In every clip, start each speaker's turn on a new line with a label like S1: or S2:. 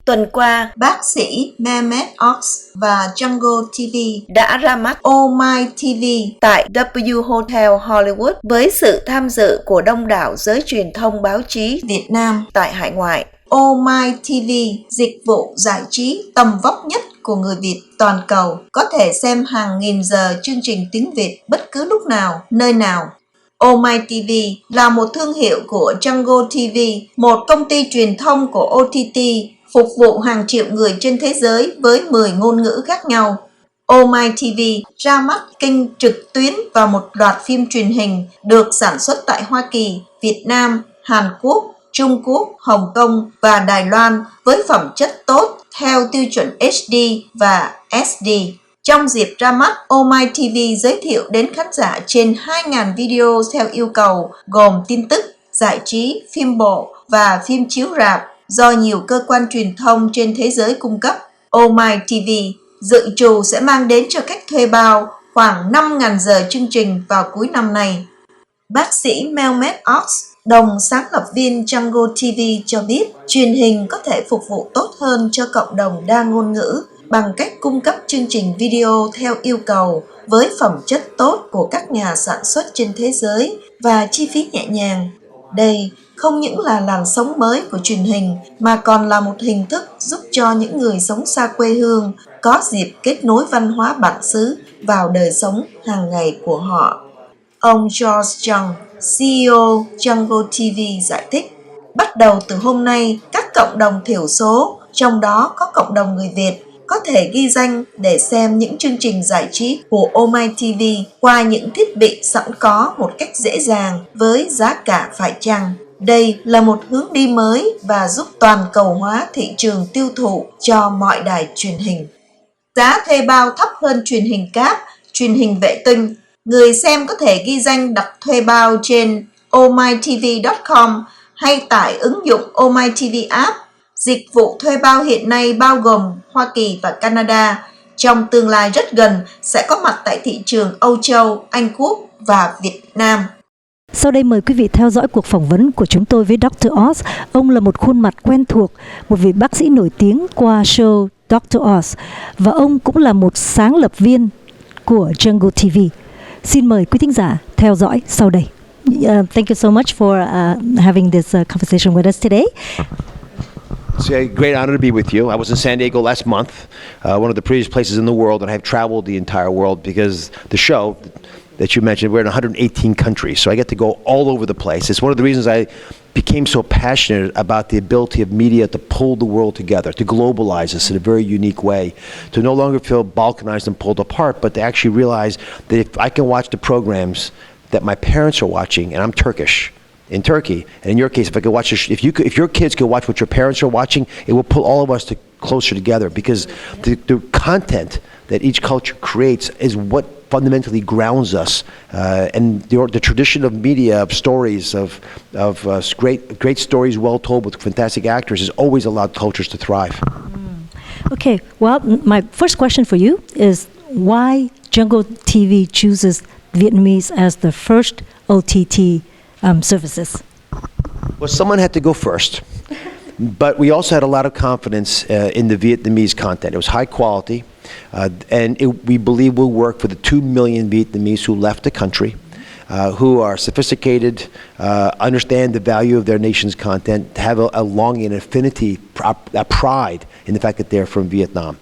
S1: Tuần qua,
S2: bác sĩ Mehmet và Jungo TV
S1: đã ra mắt
S2: Omai TV
S1: tại W Hotel Hollywood với sự tham dự của đông đảo giới truyền thông báo chí
S2: Việt Nam
S1: tại hải ngoại.
S2: Omai TV, dịch vụ giải trí tầm vóc nhất của người Việt toàn cầu, có thể xem hàng nghìn giờ chương trình tiếng Việt bất cứ lúc nào, nơi nào. Omai TV là một thương hiệu của Jungo TV, một công ty truyền thông của OTT, phục vụ hàng triệu người trên thế giới với 10 ngôn ngữ khác nhau. Omai TV ra mắt kênh trực tuyến và một loạt phim truyền hình được sản xuất tại Hoa Kỳ, Việt Nam, Hàn Quốc, Trung Quốc, Hồng Kông và Đài Loan với phẩm chất tốt theo tiêu chuẩn HD và SD. Trong dịp ra mắt, Omai TV giới thiệu đến khán giả trên 2.000 video theo yêu cầu gồm tin tức, giải trí, phim bộ và phim chiếu rạp do nhiều cơ quan truyền thông trên thế giới cung cấp. Omai TV dự trù sẽ mang đến cho khách thuê bao khoảng 5.000 giờ chương trình vào cuối năm nay. Bác sĩ Mehmet, đồng sáng lập viên Jungo TV cho biết truyền hình có thể phục vụ tốt hơn cho cộng đồng đa ngôn ngữ bằng cách cung cấp chương trình video theo yêu cầu với phẩm chất tốt của các nhà sản xuất trên thế giới và chi phí nhẹ nhàng. Đây không những là làn sóng mới của truyền hình mà còn là một hình thức giúp cho những người sống xa quê hương có dịp kết nối văn hóa bản xứ vào đời sống hàng ngày của họ. Ông George Young, CEO Jungo TV giải thích, bắt đầu từ hôm nay, các cộng đồng thiểu số, trong đó có cộng đồng người Việt, có thể ghi danh để xem những chương trình giải trí của Omai TV qua những thiết bị sẵn có một cách dễ dàng với giá cả phải chăng. Đây là một hướng đi mới và giúp toàn cầu hóa thị trường tiêu thụ cho mọi đài truyền hình. Giá thuê bao thấp hơn truyền hình cáp, truyền hình vệ tinh. Người xem có thể ghi danh đặt thuê bao trên omaitv.com hay tải ứng dụng Omai TV app. Dịch vụ thuê bao hiện nay bao gồm Hoa Kỳ và Canada. Trong tương lai rất gần sẽ có mặt tại thị trường Âu Châu, Anh Quốc và Việt Nam.
S3: Sau đây mời quý vị theo dõi cuộc phỏng vấn của chúng tôi với Dr. Oz. Ông là một khuôn mặt quen thuộc, một vị bác sĩ nổi tiếng qua show Dr. Oz. Và ông cũng là một sáng lập viên của Jungo TV. Xin mời quý thính giả theo dõi sau đây. Thank you so much for having this conversation with us today.
S4: It's a great honor to be with you. I was in San Diego last month, one of the prettiest places in the world, and I've traveled the entire world because the show that you mentioned, we're in 118 countries, so I get to go all over the place. It's one of the reasons I became so passionate about the ability of media to pull the world together, to globalize us in a very unique way, to no longer feel balkanized and pulled apart, but to actually realize that if I can watch the programs that my parents are watching, and I'm Turkish, in Turkey, and in your case, if I could watch, if your kids could watch what your parents are watching, it will pull all of us closer together, because the content that each culture creates is what fundamentally grounds us, and the tradition of media, of stories, of great stories, well told with fantastic actors, has always allowed cultures to thrive.
S3: Okay, well, my first question for you is why Jungo TV chooses Vietnamese as the first OTT services?
S4: Well, someone had to go first, but we also had a lot of confidence in the Vietnamese content. It was high quality, and we believe will work for the 2 million Vietnamese who left the country, who are sophisticated, understand the value of their nation's content, have a longing, an affinity, a pride in the fact that they're from Vietnam.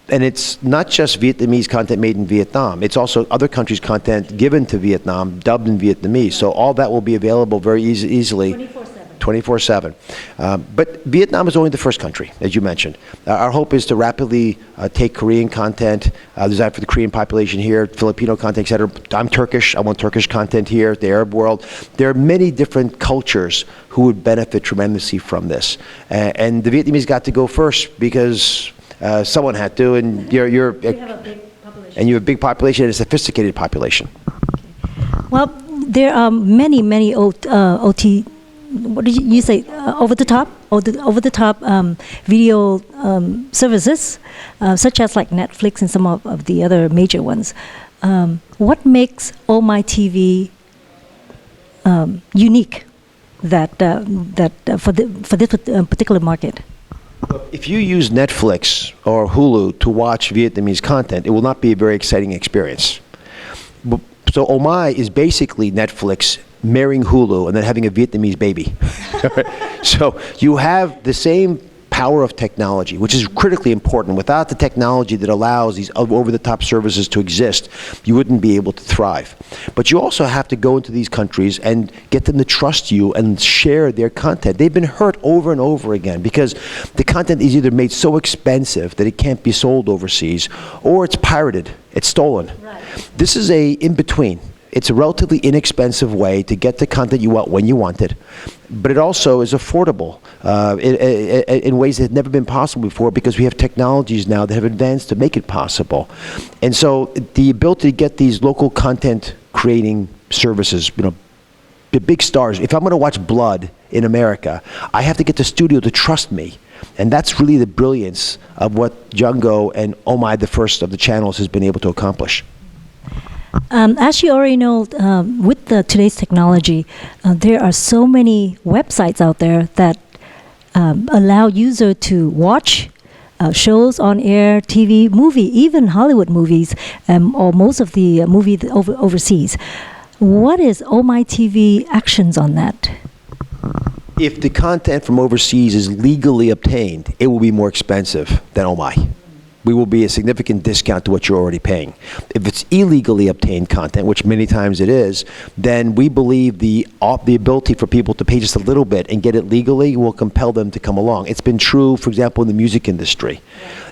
S4: And it's not just Vietnamese content made in Vietnam, it's also other countries' content given to Vietnam, dubbed in Vietnamese. So all that will be available very easily. 24/7. But Vietnam is only the first country, as you mentioned. Our hope is to rapidly take Korean content, designed for the Korean population here, Filipino content, etc. I'm Turkish, I want Turkish content here, the Arab world. There are many different cultures who would benefit tremendously from this. And the Vietnamese got to go first because someone had to, and you have a big population. And you have a big population and a sophisticated population.
S3: Okay. Well, there are many OT. What did you say? Over the top video services, such as like Netflix and some of the other major ones. What makes Omai TV unique that for this particular market?
S4: If you use Netflix or Hulu to watch Vietnamese content, it will not be a very exciting experience. So Ômai is basically Netflix marrying Hulu and then having a Vietnamese baby. So you have the same power of technology, which is critically important. Without the technology that allows these over-the-top services to exist, you wouldn't be able to thrive. But you also have to go into these countries and get them to trust you and share their content. They've been hurt over and over again because the content is either made so expensive that it can't be sold overseas, or it's pirated, it's stolen. Right. This is a in-between. It's a relatively inexpensive way to get the content you want when you want it, but it also is affordable in ways that have never been possible before because we have technologies now that have advanced to make it possible. And so the ability to get these local content creating services, the big stars, if I'm going to watch Blood in America, I have to get the studio to trust me. And that's really the brilliance of what Jungo and Ômai, the first of the channels, has been able to accomplish.
S3: As you already know, with today's technology, there are so many websites out there that allow user to watch shows on air, TV, movie, even Hollywood movies, or most of the movie overseas. What is Omai TV actions on that?
S4: If the content from overseas is legally obtained, it will be more expensive than Ômai. We will be a significant discount to what you're already paying. If it's illegally obtained content, which many times it is, then we believe the ability for people to pay just a little bit and get it legally will compel them to come along. It's been true, for example, in the music industry.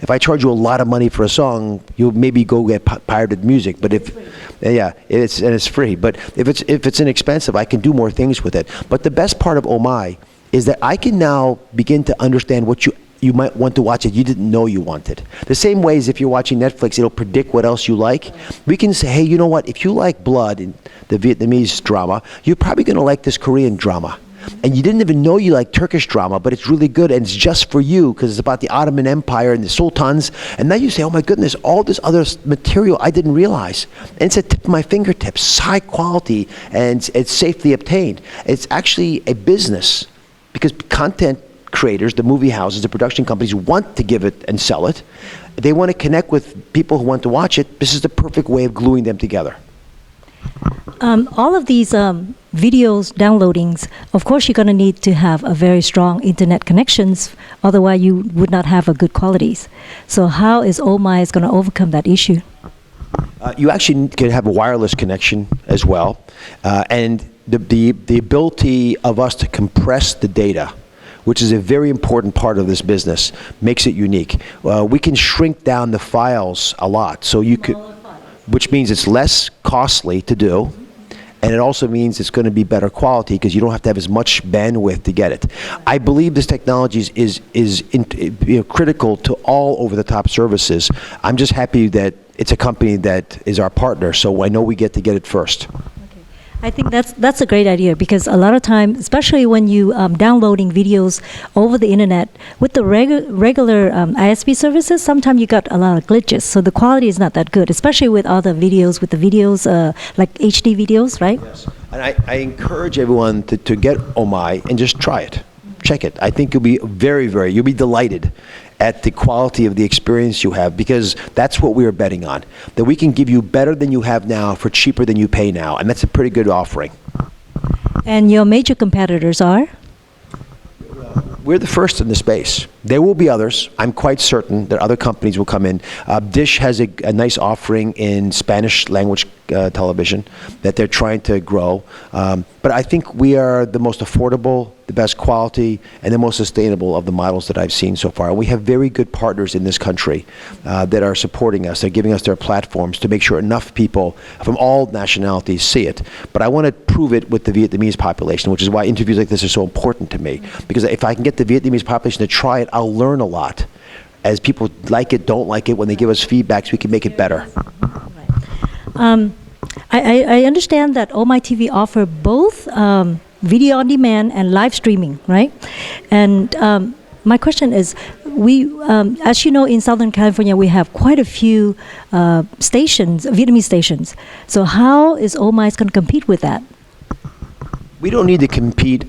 S4: If I charge you a lot of money for a song, you'll maybe go get pirated music. But it's free. But if it's inexpensive, I can do more things with it. But the best part of Ômai is that I can now begin to understand what you might want to watch it you didn't know you wanted. The same way as if you're watching Netflix, it'll predict what else you like. We can say, hey, you know what? If you like Blood and the Vietnamese drama, you're probably going to like this Korean drama. And you didn't even know you like Turkish drama, but it's really good and it's just for you because it's about the Ottoman Empire and the sultans. And now you say, oh my goodness, all this other material I didn't realize. And it's at the tip of my fingertips, high quality, and it's safely obtained. It's actually a business because content creators, the movie houses, the production companies want to give it and sell it. They want to connect with people who want to watch it. This is the perfect way of gluing them together.
S3: All of these videos, downloadings, of course you're going to need to have a very strong internet connections, otherwise you would not have a good qualities. So how is Ômai going to overcome that issue?
S4: You actually can have a wireless connection as well. And the ability of us to compress the data, which is a very important part of this business, makes it unique. We can shrink down the files a lot, so you could, which means it's less costly to do, and it also means it's going to be better quality because you don't have to have as much bandwidth to get it. I believe this technology is critical to all over-the-top services. I'm just happy that it's a company that is our partner, so I know we get to get it first.
S3: I think that's a great idea because a lot of time, especially when you downloading videos over the internet with the regular ISP services, sometimes you got a lot of glitches. So the quality is not that good, especially with other videos, like HD videos, right?
S4: Yes. And I encourage everyone to get Ômai and just try it. Check it. I think you'll be you'll be delighted at the quality of the experience you have because that's what we are betting on. That we can give you better than you have now for cheaper than you pay now. And that's a pretty good offering.
S3: And your major competitors are?
S4: We're the first in the space. There will be others. I'm quite certain that other companies will come in. Dish has a nice offering in Spanish language television that they're trying to grow. But I think we are the most affordable, the best quality, and the most sustainable of the models that I've seen so far. And we have very good partners in this country that are supporting us. They're giving us their platforms to make sure enough people from all nationalities see it. But I want to prove it with the Vietnamese population, which is why interviews like this are so important to me. Because if I can get the Vietnamese population to try it, I'll learn a lot. As people like it, don't like it, when they give us feedbacks, we can make it better.
S3: I understand that Omai TV offer both video on demand and live streaming, right? And my question is, as you know, in Southern California, we have quite a few stations, Vietnamese stations. So how is Omai going to compete with that? We
S4: don't need to compete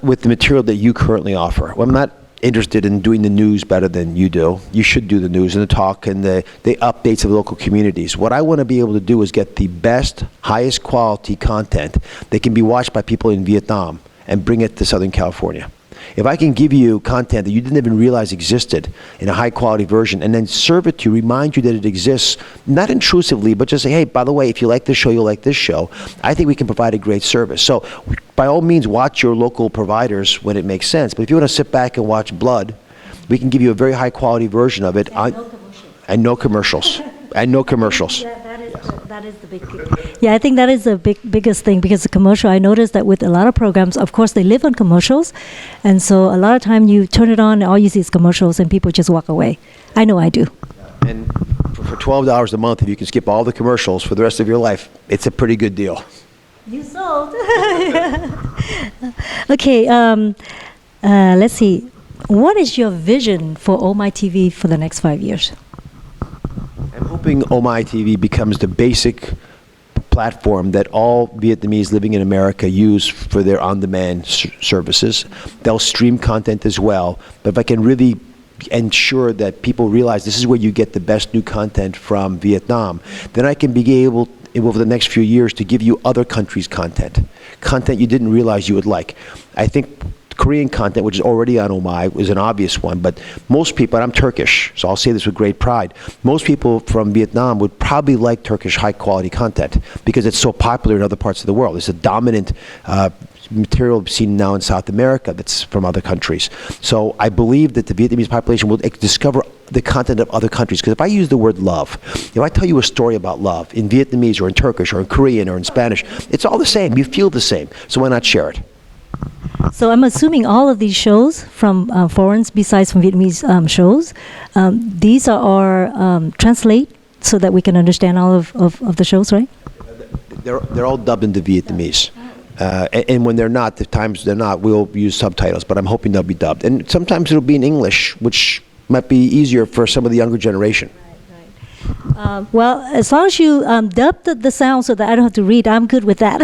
S4: with the material that you currently offer. Well, I'm not interested in doing the news better than you do. You should do the news and the talk and the updates of local communities. What I want to be able to do is get the best, highest quality content that can be watched by people in Vietnam and bring it to Southern California. If I can give you content that you didn't even realize existed in a high quality version and then serve it to you, remind you that it exists, not intrusively, but just say, hey, by the way, if you like this show, you'll like this show, I think we can provide a great service. So by all means, watch your local providers when it makes sense. But if you want to sit back and watch Blood, we can give you a very high quality version of it. And no commercials. And no commercials.
S3: That is the big thing. Yeah, I think that is the biggest thing, because the commercial, I noticed that with a lot of programs, of course, they live on commercials. And so a lot of time you turn it on and all you see is commercials and people just walk away. I know I do.
S4: And for $12 a month, if you can skip all the commercials for the rest of your life, it's a pretty good deal.
S3: You sold. Okay, let's see. What is your vision for Omai TV for the next 5 years?
S4: I'm hoping Omai TV becomes the basic platform that all Vietnamese living in America use for their on-demand services. They'll stream content as well, but if I can really ensure that people realize this is where you get the best new content from Vietnam, then I can be able, over the next few years, to give you other countries' content you didn't realize you would like. I think Korean content, which is already on Ômai, is an obvious one, but most people, and I'm Turkish, so I'll say this with great pride, most people from Vietnam would probably like Turkish high-quality content because it's so popular in other parts of the world. It's a dominant material seen now in South America that's from other countries. So I believe that the Vietnamese population will discover the content of other countries, because if I use the word love, if I tell you a story about love in Vietnamese or in Turkish or in Korean or in Spanish, it's all the same. You feel the same. So why not share it?
S3: So I'm assuming all of these shows from foreigners, besides from Vietnamese shows, these are translate so that we can understand all of the shows, right?
S4: They're all dubbed into Vietnamese. And when they're not, the times they're not, we'll use subtitles, but I'm hoping they'll be dubbed. And sometimes it'll be in English, which might be easier for some of the younger generation.
S3: Well, as long as you dub the sound so that I don't have to read, I'm good with that.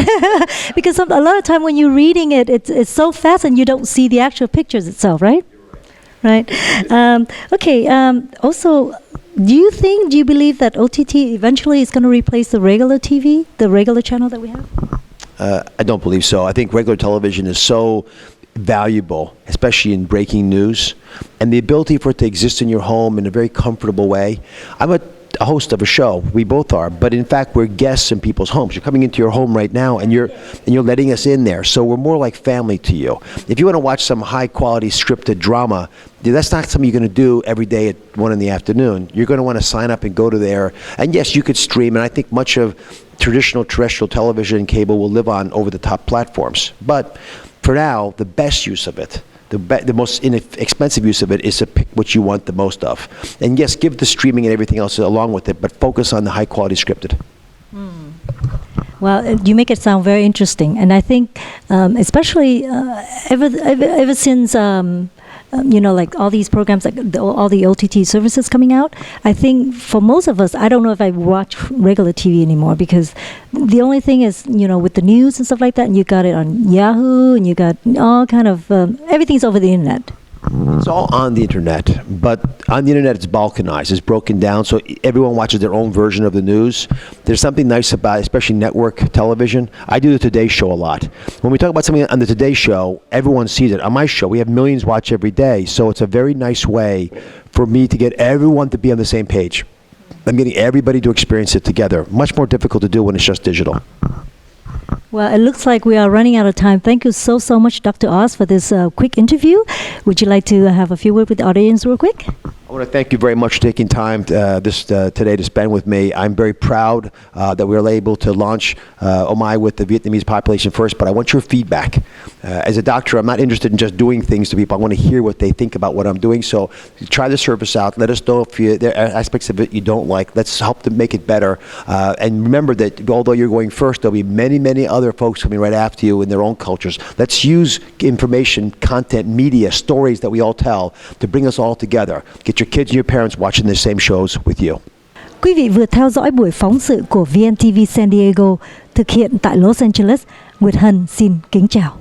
S3: Because a lot of time when you're reading it, it's so fast and you don't see the actual pictures itself, right? Right. Okay. Also, do you believe that OTT eventually is going to replace the regular TV, the regular channel that we have?
S4: I don't believe so. I think regular television is so valuable, especially in breaking news, and the ability for it to exist in your home in a very comfortable way. I'm a host of a show. We both are, but in fact we're guests in people's homes. You're coming into your home right now and you're letting us in there, so we're more like family to you. If you want to watch some high quality scripted drama, that's not something you're going to do every day at 1 p.m. You're going to want to sign up and go to there, and yes, you could stream, and I think much of traditional terrestrial television and cable will live on over the top platforms. But for now, the best use of it, the most inexpensive use of it, is to pick what you want the most of. And yes, give the streaming and everything else along with it, but focus on the high quality scripted.
S3: Well, you make it sound very interesting, and I think, especially ever since like all these programs, like all the OTT services coming out, I think for most of us, I don't know if I watch regular TV anymore, because the only thing is, with the news and stuff like that, and you got it on Yahoo, and you got all kind of everything's over the internet.
S4: It's all on the internet, but on the internet it's balkanized, it's broken down, so everyone watches their own version of the news. There's something nice about it, especially network television. I do the Today Show a lot. When we talk about something on the Today Show, everyone sees it. On my show, we have millions watch every day, so it's a very nice way for me to get everyone to be on the same page. I'm getting everybody to experience it together. Much more difficult to do when it's just digital.
S3: Well, it looks like we are running out of time. Thank you so much, Dr. Oz, for this quick interview. Would you like to have a few words with the audience real quick?
S4: I want to thank you very much for taking time today to spend with me. I'm very proud that we were able to launch Ômai with the Vietnamese population first, but I want your feedback. As a doctor, I'm not interested in just doing things to people. I want to hear what they think about what I'm doing. So try the service out. Let us know if there are aspects of it you don't like. Let's help to make it better. And remember that although you're going first, there'll be many other folks coming right after you in their own cultures. Let's use information, content, media, stories that we all tell to bring us all together. Get your kids and your parents watching the same shows with you.
S3: Quý vị vừa theo dõi buổi phóng sự của VNTV San Diego thực hiện tại Los Angeles. Nguyệt Hân xin kính chào.